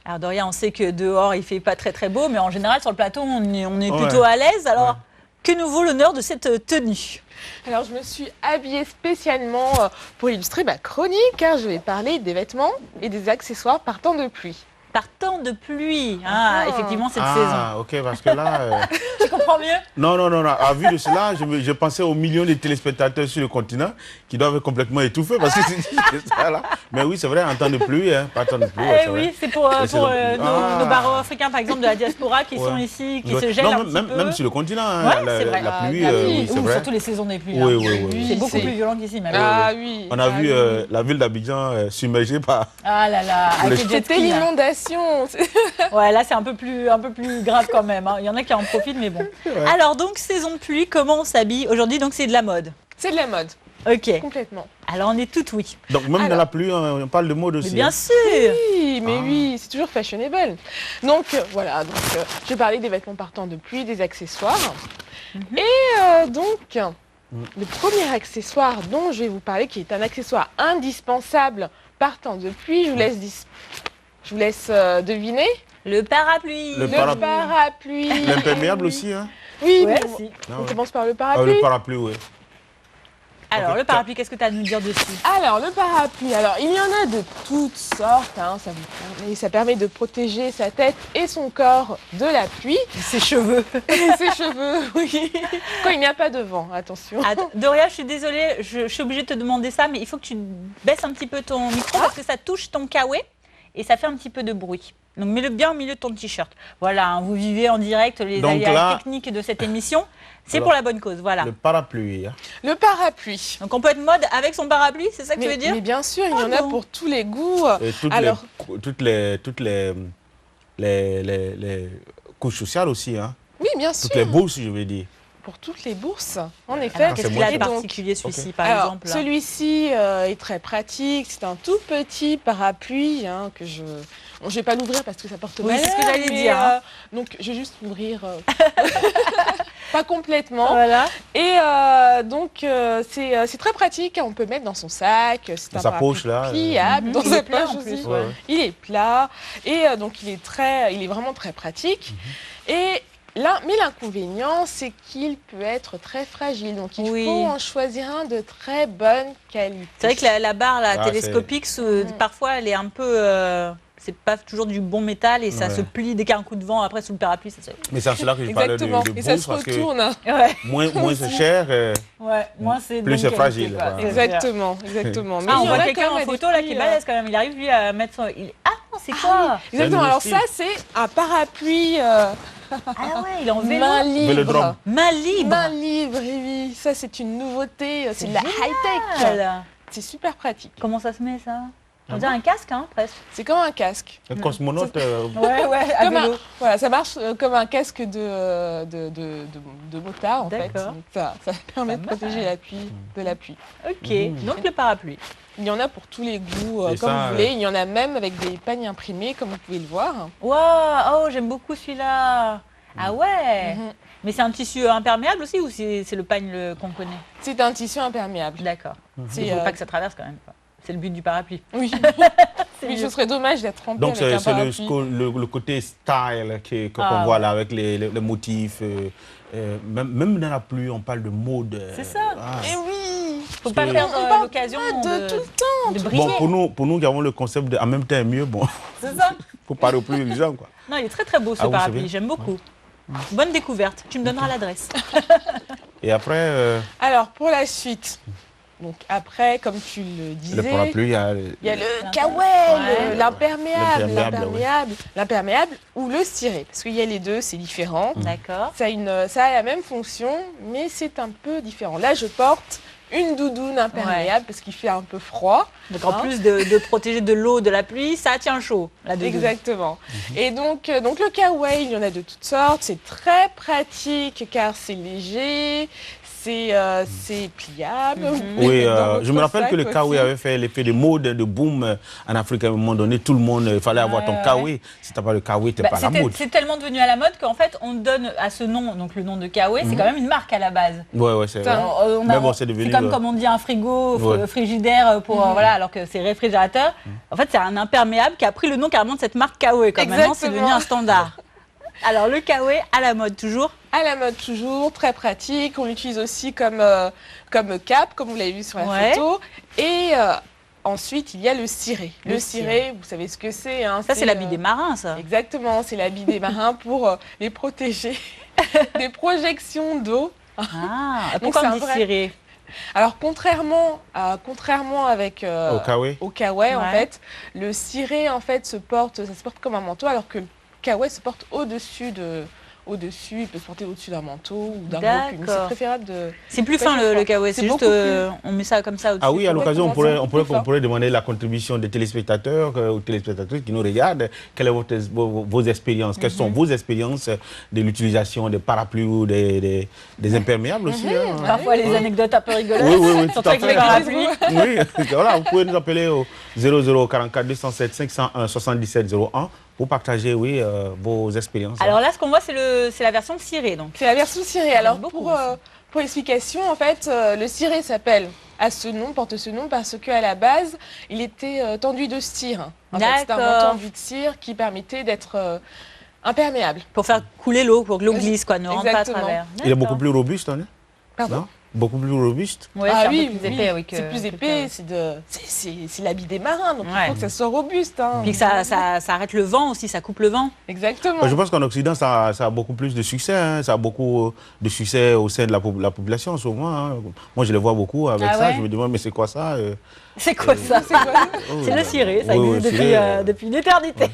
Alors Doria, on sait que dehors il fait pas très très beau, mais en général sur le plateau on est plutôt à l'aise. Alors que nous vaut l'honneur de cette tenue? Alors je me suis habillée spécialement pour illustrer ma chronique, car je vais parler des vêtements et des accessoires par temps de pluie. Par temps de pluie, effectivement cette saison. Ah, ok, parce que là... Tu comprends mieux? Non. À vue de cela, je pensais aux millions de téléspectateurs sur le continent qui doivent être complètement étouffés parce que c'est ça là. Mais oui, c'est vrai, en temps de pluie, pas temps de pluie. Oui, c'est pour nos barreaux africains, par exemple, de la diaspora qui sont ici, qui se gèlent un petit peu. Même sur le continent, c'est vrai. la pluie, oui, c'est vrai. Surtout les saisons des pluies. Oui. C'est beaucoup plus violent qu'ici même. Oui. On a vu la ville d'Abidjan submergée par... Ah là là, c'était l'inondation. Ouais, là c'est un peu plus grave quand même. Il y en a qui en profitent, mais bon. Ouais. Alors donc saison de pluie, comment on s'habille aujourd'hui? Donc c'est de la mode. C'est de la mode. Ok. Complètement. Alors on est toutes oui. Donc même dans la pluie, on parle de mode aussi. Mais bien sûr. Oui, mais oui, c'est toujours fashionable. Donc voilà, je vais parler des vêtements par temps de pluie, des accessoires. Et donc le premier accessoire dont je vais vous parler, qui est un accessoire indispensable par temps de pluie, je vous laisse deviner. Le parapluie. Le parapluie. L'imperméable aussi, hein? Oui, ouais, mais on commence par le parapluie. Le parapluie, oui. Alors, le parapluie, qu'est-ce que tu as à nous dire dessus? Alors, le parapluie, il y en a de toutes sortes. Ça permet de protéger sa tête et son corps de la pluie. Ses cheveux. Ses cheveux, oui. Quand il n'y a pas de vent, attention. Attends, Doria, je suis désolée, je suis obligée de te demander ça, mais il faut que tu baisses un petit peu ton micro parce que ça touche ton kawaii et ça fait un petit peu de bruit. Donc, mets-le bien au milieu de ton t-shirt. Voilà, vous vivez en direct les aléas techniques de cette émission. C'est pour la bonne cause, voilà. Le parapluie. Le parapluie. Donc on peut être mode avec son parapluie, c'est ça que tu veux dire? Mais bien sûr, il y en a pour tous les goûts. Et toutes les couches sociales aussi, hein? Oui, bien sûr. Toutes les bourses, je veux dire. Pour toutes les bourses, en effet. Qu'est-ce qu'il a de particulier celui-ci, par exemple? Celui-ci est très pratique. C'est un tout petit parapluie que je... Bon, je ne vais pas l'ouvrir parce que ça porte mal. Oui, c'est ce que j'allais dire. Donc, je vais juste l'ouvrir... pas complètement. Voilà. Et donc, c'est très pratique. On peut mettre dans son sac. C'est un poche, là, pliable. Dans sa poche aussi. Ouais. Il est plat. Et donc, il est vraiment très pratique. Et mais l'inconvénient, c'est qu'il peut être très fragile. Donc, il faut en choisir un de très bonne qualité. C'est vrai que la barre télescopique, parfois, elle est un peu... c'est pas toujours du bon métal et ça se plie dès qu'il y a un coup de vent. Après, sous le parapluie, ça se... Mais c'est cela que je parlais de bourse. Et ça se retourne. Moins c'est cher, moins c'est plus c'est fragile. Exactement. Mais on voit quelqu'un en photo là qui est balèze quand même. Il arrive lui à mettre son... Ah non, c'est quoi? Exactement. Alors ça, c'est un parapluie... Ah ouais, il est en vélo. Main libre. Main libre. Main libre, oui. Ça, c'est une nouveauté. C'est de la high-tech. C'est super pratique. Comment ça se met, ça? On dirait un casque, hein, presque. C'est comme un casque. Un cosmonaute. Ouais, à vélo. Voilà, ça marche comme un casque de motard, en fait. Donc, ça permet de protéger de la pluie. Ok, donc le parapluie. Il y en a pour tous les goûts, comme vous voulez. Il y en a même avec des pagnes imprimées, comme vous pouvez le voir. Waouh, oh, j'aime beaucoup celui-là. Ah ouais. Mais c'est un tissu imperméable aussi ou c'est le pagne qu'on connaît? C'est un tissu imperméable. D'accord. Il ne faut pas que ça traverse quand même. C'est le but du parapluie. Oui. Oui, ce serait dommage d'être trempé avec un parapluie. Donc c'est le côté style qu'on voit là avec les motifs. Même dans la pluie, on parle de mode. C'est ça. Et oui. Faut pas perdre l'occasion de tout le temps. De briller. Bon, pour nous qui avons le concept de en même temps est mieux, bon. C'est ça. Faut parler aux plus les gens, quoi. Non, il est très très beau ce parapluie. J'aime beaucoup. Bonne découverte. Tu me donneras l'adresse. Et après. Alors pour la suite. Donc après, comme tu le disais, le parapluie, il y a le kawaii, l'imperméable ou le ciré. Parce qu'il y a les deux, c'est différent. D'accord. Ça a la même fonction, mais c'est un peu différent. Là, je porte une doudoune imperméable parce qu'il fait un peu froid. Donc en plus de protéger de l'eau, de la pluie, ça tient chaud, la doudoune. Exactement. Et donc le kawaii, il y en a de toutes sortes. C'est très pratique car c'est léger. c'est pliable. Oui, Dans je me votre rappelle que le sac kawaii aussi. avait fait l'effet de mode, de boom en Afrique à un moment donné. Tout le monde, il fallait avoir ton Ouais. kawaii. Si tu n'as pas le kawaii, tu n'es pas à la mode. C'est tellement devenu à la mode qu'en fait, on donne à ce nom, donc le nom de kawaii, c'est quand même une marque à la base. Ouais, c'est vrai. Mais bon, c'est devenu. Comme on dit un frigo, Ouais. frigidaire, pour, voilà, alors que c'est réfrigérateur. En fait, c'est un imperméable qui a pris le nom carrément de cette marque kawaii. Maintenant, c'est devenu un standard. Alors, le kawaii à la mode, toujours. À la mode toujours, très pratique. On l'utilise aussi comme cape, comme vous l'avez vu sur la Ouais. photo. Et ensuite, il y a le ciré. Le ciré, vous savez ce que c'est. Hein, Ça, c'est l'habit des marins, ça. Exactement, c'est l'habit des marins pour les protéger des projections d'eau. Ah, Donc, pourquoi c'est on un dit vrai- ciré? Alors, contrairement avec Au kawaii. au kawaii, en Ouais. fait, le ciré, en fait, ça se porte comme un manteau, alors que le kawaii se porte au-dessus, il peut se porter au-dessus d'un manteau ou d'un gros pull. Mais c'est D'accord. préférable de... C'est plus fin, le kawaii. C'est C'est juste, beaucoup plus- on met ça comme ça au-dessus. Ah oui, à l'occasion, Exactement, on pourrait demander la contribution des téléspectateurs ou téléspectatrices qui nous regardent. Quelles sont vos expériences? Quelles sont vos expériences de l'utilisation des parapluies ou des imperméables aussi hein. Parfois, les anecdotes un peu rigolotes. Oui, tout Surtout à avec fait. les parapluies. Oui, voilà, vous pouvez nous appeler au 0044 207 501 77 01 pour partager, oui, vos expériences. Alors là, ce qu'on voit, c'est la version cirée, donc. C'est la version ciré. Alors, beaucoup pour l'explication, en fait, le ciré porte ce nom parce qu'à la base, il était tendu de cire. En fait, c'est un D'accord. tendu de cire qui permettait d'être imperméable. Pour faire couler l'eau, pour que l'eau glisse, quoi, ne rentre pas à Exactement. travers. Il est beaucoup plus robuste, hein, Pardon. non? Beaucoup plus robuste. Ouais, Ah c'est oui, un peu plus oui, épais, oui, que- c'est plus que épais, le c'est l'habit des marins, donc il Ouais. faut que ça soit robuste. Hein. Puis que ça arrête le vent aussi, ça coupe le vent. Exactement. Je pense qu'en Occident, ça a beaucoup plus de succès. Hein. Ça a beaucoup de succès au sein de la population en ce moment. Hein. Moi, je les vois beaucoup avec Ah ça. ouais Je me demande, mais c'est quoi ça C'est quoi ça? C'est le ciré, ça Oui, existe oui, ciré, depuis une éternité.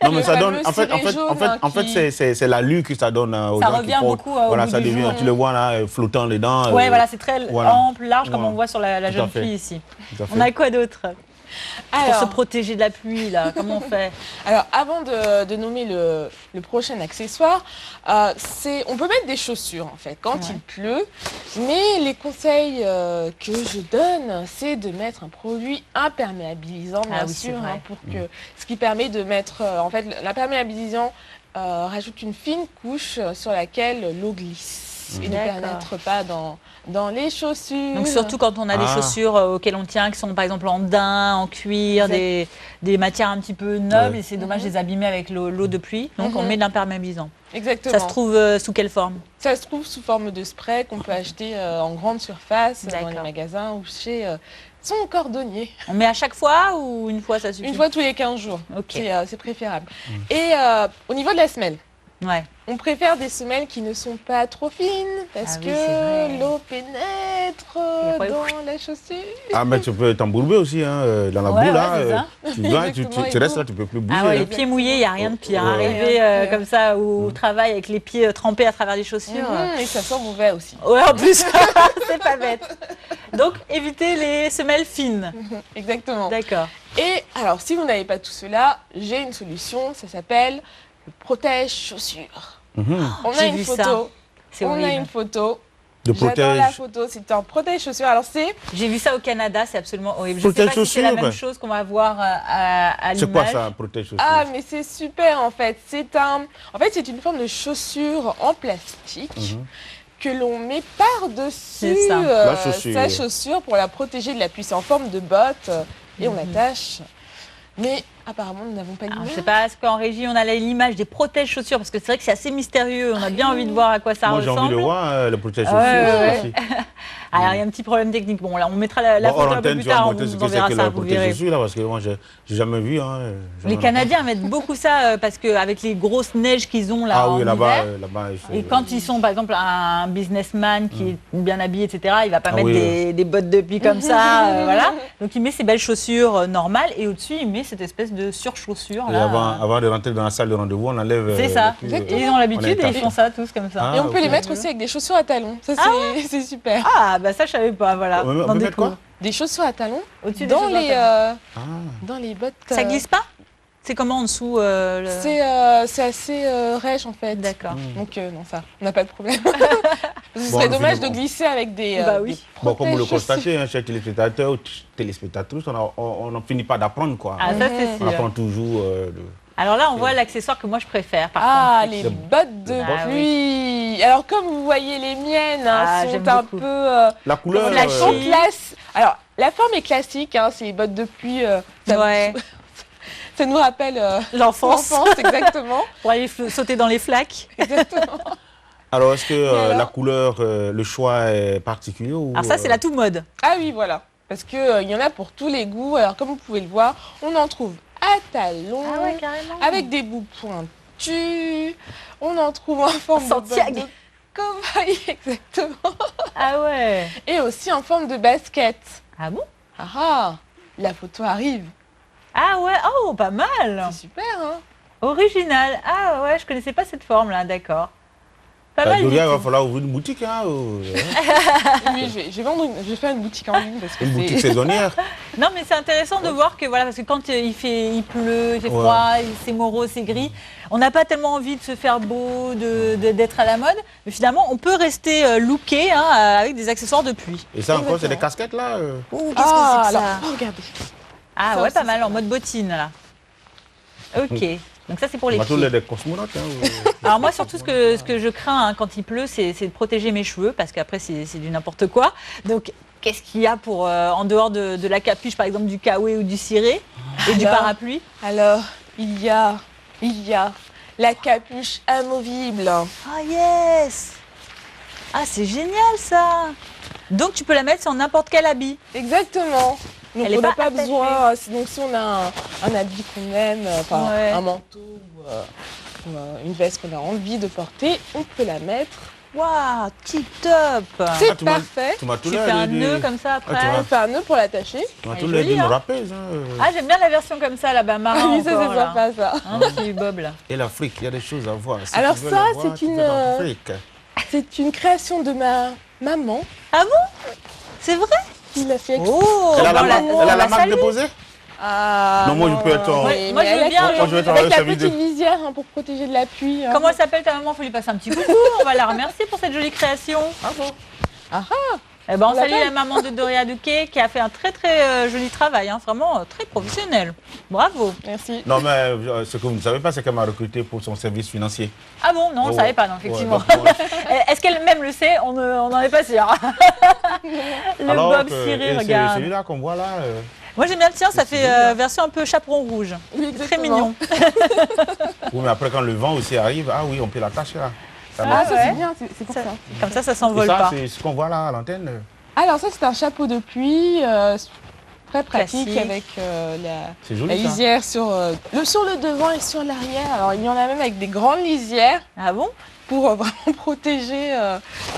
Non, mais Le ça donne. fameux En fait, ciré jaune, hein, qui- c'est l'allure que ça donne aux Ça gens revient qui portent. beaucoup, au Voilà, bout ça du devient. jour. Tu le vois là, flottant dedans. Ouais, voilà, c'est très voilà. ample, large, comme Voilà. on voit sur la Tout à jeune fait. fille ici. Tout à fait. On a quoi d'autre pour se Alors, protéger de la pluie, là? Comment on fait? alors, avant de nommer le prochain accessoire, on peut mettre des chaussures en fait quand il pleut, mais les conseils que je donne, c'est de mettre un produit imperméabilisant, bien Ah oui, c'est sûr, vrai. pour que ce qui permet de mettre, en fait, l'imperméabilisant rajoute une fine couche sur laquelle l'eau glisse et ne D'accord. pénètre pas dans les chaussures. Donc surtout quand on a des Ah. chaussures auxquelles on tient, qui sont par exemple en daim, en cuir, des matières un petit peu nobles, Ouais. et c'est dommage de les abîmer avec l'eau de pluie. Donc on Mhm. met de l'imperméabilisant. Exactement. Ça se trouve sous quelle forme? Ça se trouve sous forme de spray qu'on peut acheter en grande surface, dans les D'accord. magasins ou chez son cordonnier. On met à chaque fois ou une fois ça suffit? Une fois tous les 15 jours. Ok. C'est préférable. Et au niveau de la semelle, Ouais. on préfère des semelles qui ne sont pas trop fines parce Ah oui, c'est vrai. que l'eau pénètre Et après, dans la chaussure. Ah, mais tu peux t'embourber aussi dans la Ouais, boue là. ouais, c'est ça. Tu viens, Exactement, tu et restes boue. là, tu peux plus bouger. Ah ouais, les hein. pieds mouillés, il n'y a rien de pire. Ouais. Arriver Ouais. comme ça au travail avec les pieds trempés à travers les chaussures. Et ça sent mauvais aussi. Ouais, en plus, c'est pas bête. Donc, évitez les semelles fines. Exactement. D'accord. Et alors, si vous n'avez pas tout cela, j'ai une solution. Ça s'appelle le protège chaussures. Mhm. On a j'ai une vu ça. photo. C'est On a horrible. une photo. De J'adore la protège. photo. C'est un protège chaussures. Alors c'est J'ai vu ça au Canada, c'est absolument horrible. Je ne sais Protège pas si c'est la chaussures. même chose qu'on va voir à C'est quoi l'image. ça, protège chaussures? ah mais c'est super en fait. C'est une forme de chaussure en plastique. Mhm. Que l'on met par-dessus C'est ça. La chaussure. sa chaussure pour la protéger de la pluie. C'est en forme de botte et on l'attache. Mais apparemment, nous n'avons pas Alors, l'image. je sais pas, est-ce qu'en régie on a l'image des protèges chaussures parce que c'est vrai que c'est assez mystérieux. On a bien envie de voir à quoi ça Moi, j'ai envie ressemble. de voir le protège Ouais, chaussures ouais, aussi. Alors il y a un petit problème technique. Bon là, on mettra la Bon, photo hors un peu antenne, plus tu vas tard. On montrer ce vous que c'est enverra que ça, le vous protège verrez. chaussures là, parce que moi, j'ai jamais vu. Hein, Les Canadiens mettent beaucoup ça parce qu'avec les grosses neiges qu'ils ont là Ah en oui, là-bas, hiver. là-bas. Et quand ils sont, par exemple, un businessman qui est bien habillé, etc., il va pas Ah mettre oui, des bottes de pluie comme ça, voilà. Donc il met ses belles chaussures normales et au-dessus il met cette espèce de surchaussure Et là. avant de rentrer dans la salle de rendez-vous, on enlève. C'est ça. les pieds, Et ils ont l'habitude et ils étape. font ça tous comme ça. Ah, Et on peut ok. les mettre aussi avec des chaussures à talons. Ça, c'est super. Ah bah ça je savais pas, voilà. On peut On mettre découvre. quoi Des chaussures à talons Au-dessus des dans chaussures à les, talons. dans les bottes. Ça glisse pas? C'est comment en dessous C'est assez rêche en fait. D'accord. Donc non, ça, on n'a pas de problème. Ce Bon, serait nous dommage de finirons. glisser avec des, Bah oui. des Bon, comme vous le protège-chaussures. constatez, hein, chers téléspectateurs ou téléspectatrices, on n'en finit pas d'apprendre, quoi. Ah, ça, c'est On sûr. apprend toujours. Alors là, on voit l'accessoire que moi, je préfère. Par Ah, contre. les C'est- bottes de Ah, pluie. Alors, comme vous voyez, les miennes Ah, sont j'aime un beaucoup. peu... La couleur. la flashy. sont classe. Alors, la forme est classique, hein, c'est les bottes de pluie. Ça, Ouais. ça nous rappelle L'enfance. l'enfance, exactement. Pour aller sauter dans les flaques. Exactement. Alors, est-ce que alors la couleur, le choix est particulier ou, Alors ça, c'est la tout mode. Ah oui, voilà. Parce que il y en a pour tous les goûts. Alors, comme vous pouvez le voir, on en trouve à talons, carrément. avec des bouts pointus. On en trouve en forme de bottes Santiago. de cow-boy, exactement. Ah ouais. Et aussi en forme de basket. Ah bon? Ah ah, la photo arrive. Ah ouais, oh, pas mal. C'est super, hein? Original. Ah ouais, je connaissais pas cette forme-là, d'accord. Pas Bah, mal du Doria, il va tout. falloir ouvrir une boutique, hein, Oui, je vais faire une boutique en ligne parce que une boutique c'est... saisonnière. Non, mais c'est intéressant de voir que, voilà, parce que quand il pleut, il fait Ouais. froid, c'est morose, c'est gris, on n'a pas tellement envie de se faire beau, d'être à la mode, mais finalement, on peut rester looké hein, avec des accessoires de pluie. Et ça encore, c'est des Exactement. casquettes, là Ouh, qu'est-ce Ah, que c'est que alors, ça? oh, regardez. Ah ça ouais, aussi, pas mal, c'est en mode bottine, là. Ok, donc ça, c'est pour On les va tous pieds. les des cosmonautes. Hein, Alors moi, surtout, ce que je crains hein, quand il pleut, c'est de protéger mes cheveux, parce qu'après, c'est du n'importe quoi. Donc, qu'est-ce qu'il y a pour, en dehors de la capuche, par exemple, du kawaii ou du ciré, et du Alors parapluie? Alors, il y a la capuche amovible. Ah yes! Ah, c'est génial ça! Donc tu peux la mettre sur n'importe quel habit. Exactement. Donc Elle est on n'a pas pas attachée. besoin, donc si on a un habit qu'on aime, enfin Ouais. un manteau ou une veste qu'on a envie de porter, on peut la mettre. Waouh, tip top! C'est tu m'as- parfait. Tu m'as tout Tu l'air fais un dit- nœud comme ça après. tu On fait un nœud pour l'attacher. Tu m'as Elle tout est l'air jolie, d'une hein. rappeuse. Ah, j'aime bien la version comme ça là-bas, Ah marrant oui, ça encore, c'est là. sympa ça. Un petit bob là. Et l'Afrique, il y a des choses à voir. Si Alors tu veux ça, les voir, c'est tu une, vas en Afrique. C'est une création de ma maman Ah bon? C'est vrai? qui l'a fait. Oh! Elle a bon, la, on elle a la la marque salue. déposée. Ah, Non, moi, je peux être en- mais- Moi, mais je veux elle bien, est- moi, je vais être en avec la service de- petite visière hein, pour protéger de la pluie. hein. Comment elle s'appelle ta maman? Faut lui passer un petit coucou. On va la remercier pour cette jolie création. Ah bon? Eh ben, on On salue l'appelle. la maman de Doria Duque qui a fait un très très joli travail, hein, vraiment très professionnel. Bravo. Merci. Non, mais ce que vous ne savez pas, c'est qu'elle m'a recruté pour son service financier. Ah bon, non, on ne Oh, savait pas, non, ouais, effectivement. donc, moi, Est-ce qu'elle-même le sait? On n'en est pas sûr. Le alors Bob que- ciré, et c'est regarde. celui-là qu'on voit là. Moi j'aime bien le tien, ça C'est fait joli, version un peu chaperon rouge. Oui, Très exactement. mignon. Oui, mais après, quand le vent aussi arrive, ah oui, on peut l'attacher là. Ça Ah, marche. ça ouais. c'est bien, c'est pour ça. Comme ça Et s'envole ça, pas. c'est ce qu'on voit là à l'antenne. Alors ça c'est un chapeau de pluie très pratique Classique. avec C'est la joli ça. lisière sur le devant et sur l'arrière. Alors il y en a même avec des grandes lisières Ah bon? pour vraiment protéger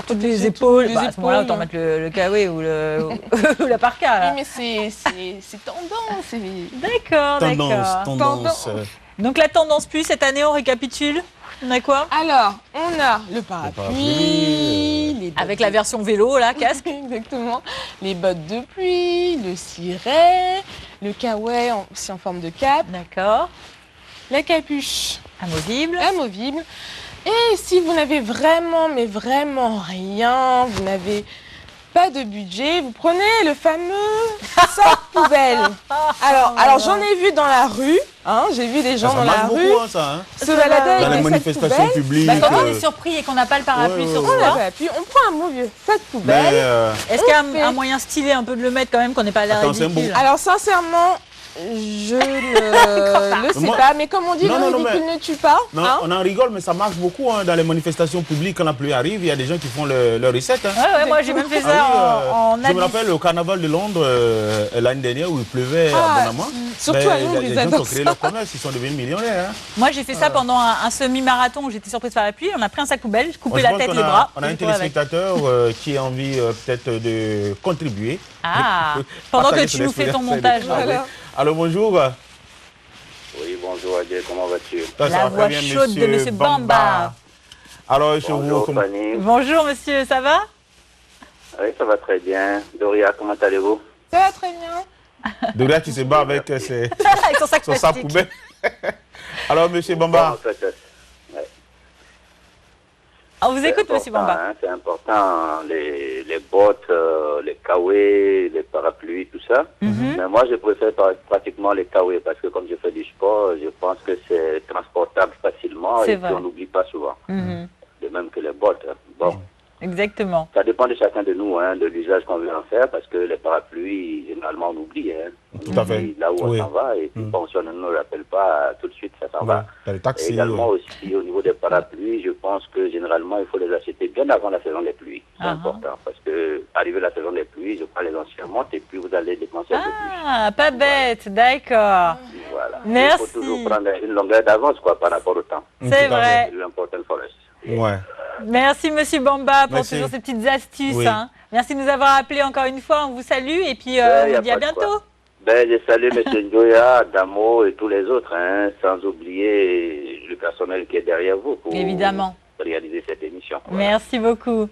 Toutes les épaules. les Bah, à ce moment-là, épaules. autant mettre le kawaii ou ou la parka. Oui, là. mais c'est tendance. D'accord, Tendance, d'accord. tendance. Tendance. Donc la tendance pluie cette année, on récapitule. On a quoi? Alors on a le parapluie, parapluie, les bottes Avec la version vélo, là, casque. Exactement. Les bottes de pluie, le ciré, le kawaii aussi en forme de cape, D'accord. la capuche Amovible. amovible. Et si vous n'avez vraiment, mais vraiment rien, vous n'avez pas de budget, vous prenez le fameux sac poubelle. Alors j'en ai vu dans la rue, hein, j'ai vu des gens Ça dans la marche rue beaucoup, hein, ça. Hein. se balader Dans les avec des sacs manifestations poubelles. publiques. Bah, quand on est surpris et qu'on n'a pas le parapluie Ouais, sur ouais, On soi, a pas appuyé, on prend un mauvais sac Mais poubelle. est-ce qu'il y a on fait- un moyen stylé un peu de le mettre quand même, qu'on n'ait pas l'air Attends, c'est un ridicule? bon- Alors sincèrement, je ne le sais Moi- pas, mais comme on dit, Non, le non, ridicule mais- ne tue pas. non, hein. on en rigole, mais ça marche beaucoup hein, dans les manifestations publiques. Quand la pluie arrive, il y a des gens qui font leur recette. Hein. Ouais, moi j'ai même fait ça Ah oui, en je me habit. rappelle au carnaval de Londres l'année dernière où il pleuvait Ah, abondamment. surtout à Londres, les ils gens qui ont adorent créé ça. leur commerce, ils sont devenus millionnaires. Hein. Moi j'ai fait ça pendant un semi-marathon où j'étais surprise par la pluie. On a pris un sac poubelle, Moi, coupé je la pense tête, qu'on les bras. On a et un je courais avec. téléspectateur qui a envie peut-être de contribuer. Ah, pendant que Partager tu son nous fais ton expérience. montage. Ah oui. Voilà. Alors bonjour. Oui, bonjour Adèle, comment vas-tu? Ça La va voix très bien, chaude de Monsieur Bamba. Alors, je vous Bonjour comment- Fanny. Bonjour monsieur, ça va? Oui, ça va très bien. Doria, comment allez-vous? Ça va très bien. Doria qui se bat avec Avec son sac son sac plastique. poubelle. Alors, Monsieur Bamba, Bon, en fait, ouais. On vous C'est écoute, monsieur important, Bamba. hein, c'est important, les bottes, les kawés, les parapluies, tout ça. Mais moi, je préfère pratiquement les kawés parce que comme je fais du sport, je pense que c'est transportable facilement C'est et vrai. puis on n'oublie pas souvent. Mhm. De même que les bottes. Hein. Bon, Exactement. ça dépend de chacun de nous, hein, de l'usage qu'on veut en faire parce que les parapluies, généralement, on oublie. Hein. On Tout à fait. oublie là où Oui. on s'en va et puis bon, si on ne nous rappelle pas tout de suite, ça s'en Ouais. va. Dans les Et taxis. également aussi au niveau des parapluies, je pense que généralement il faut les acheter bien avant la saison des pluies. C'est important parce que arrivé la saison des pluies, je crois les anciens montent et puis vous allez dépenser un peu plus. Ah, pas bête, d'accord. Voilà. Merci. Il faut toujours prendre une longueur d'avance quoi par rapport au temps. C'est Tout à vrai. C'est important for us. Ouais. Merci, monsieur Bamba, pour Merci. toujours ces petites astuces. Oui. Hein. Merci de nous avoir appelés encore une fois. On vous salue et puis Ben, on y vous a dit à pas de quoi. bientôt. Ben, je salue M. Ndoya, Damo et tous les autres, hein, sans oublier le personnel qui est derrière vous pour Évidemment. réaliser cette émission. Voilà. Merci beaucoup.